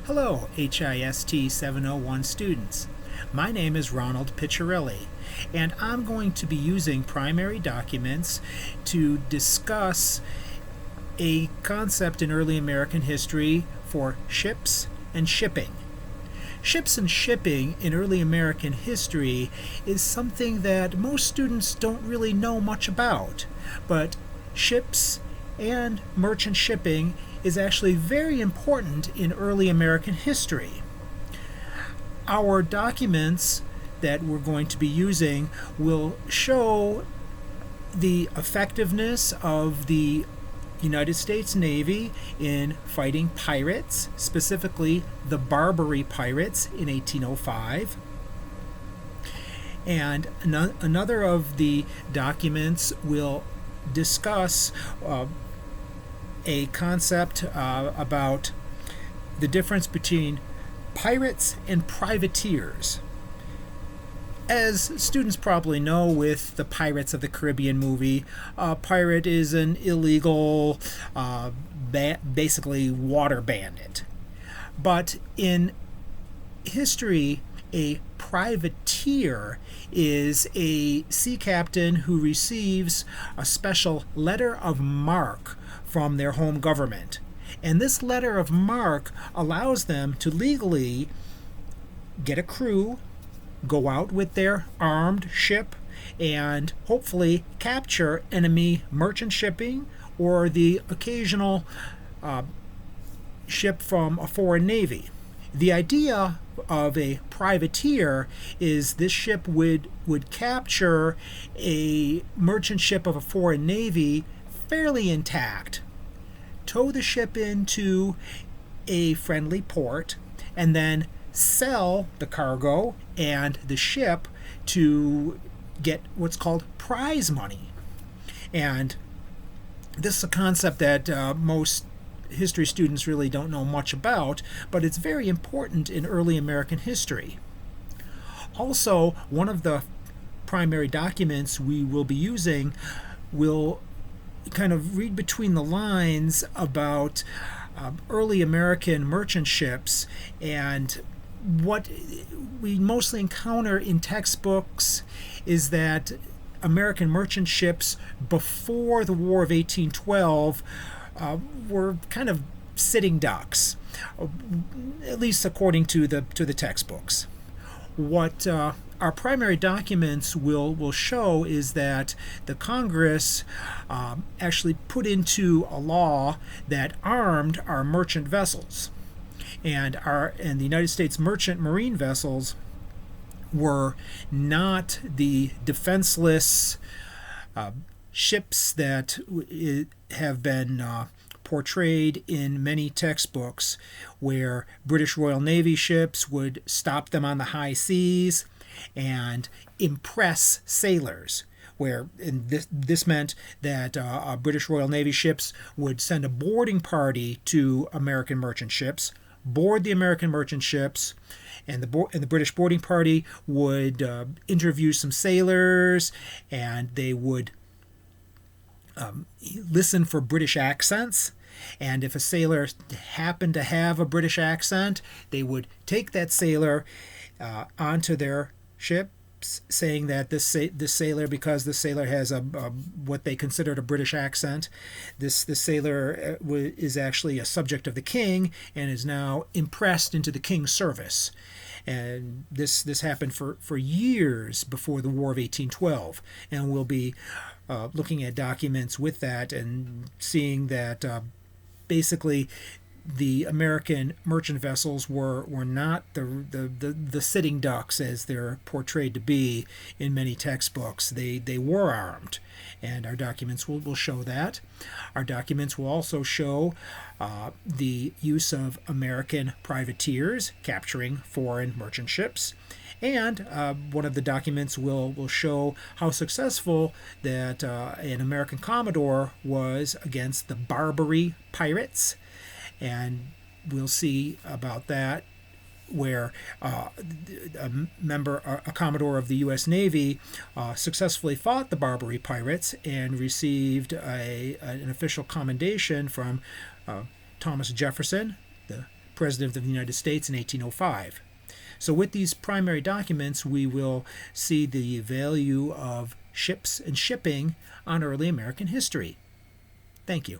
Hello, HIST 701 students. My name is Ronald Picciarelli, and I'm going to be using primary documents to discuss a concept in early American history for ships and shipping. Ships and shipping in early American history is something that most students don't really know much about, but ships and merchant shipping is actually very important in early American history. Our documents that we're going to be using will show the effectiveness of the United States Navy in fighting pirates, specifically the Barbary pirates in 1805. And another of the documents will discuss a concept about the difference between pirates and privateers. As students probably know, with the Pirates of the Caribbean movie, a pirate is an illegal, basically water bandit. But in history, a privateer is a sea captain who receives a special letter of marque from their home government. And this letter of marque allows them to legally get a crew, go out with their armed ship, and hopefully capture enemy merchant shipping or the occasional ship from a foreign navy. The idea of a privateer is this ship would capture a merchant ship of a foreign navy fairly intact, tow the ship into a friendly port, and then sell the cargo and the ship to get what's called prize money. And this is a concept that most history students really don't know much about, but it's very important in early American history. Also, one of the primary documents we will be using will kind of read between the lines about early American merchant ships, and what we mostly encounter in textbooks is that American merchant ships before the War of 1812 were kind of sitting ducks, at least according to the textbooks. What our primary documents will show is that the Congress actually put into a law that armed our merchant vessels, and the United States merchant marine vessels were not the defenseless ships that have been portrayed in many textbooks, where British Royal Navy ships would stop them on the high seas and impress sailors, where this meant that British Royal Navy ships would send a boarding party to American merchant ships, board the American merchant ships, and the British boarding party would interview some sailors, and they would listen for British accents. And if a sailor happened to have a British accent, they would take that sailor onto their ships, saying that this sailor, because the sailor has a what they considered a British accent, this sailor is actually a subject of the king and is now impressed into the king's service. And this happened for years before the War of 1812, and we'll be looking at documents with that and seeing that basically the American merchant vessels were not the sitting ducks as they're portrayed to be in many textbooks. They were armed, and our documents will show that. Our documents will also show the use of American privateers capturing foreign merchant ships. And one of the documents will show how successful that an American Commodore was against the Barbary pirates. And we'll see about that, where a Commodore of the U.S. Navy successfully fought the Barbary pirates and received an official commendation from Thomas Jefferson, the President of the United States in 1805. So with these primary documents, we will see the value of ships and shipping on early American history. Thank you.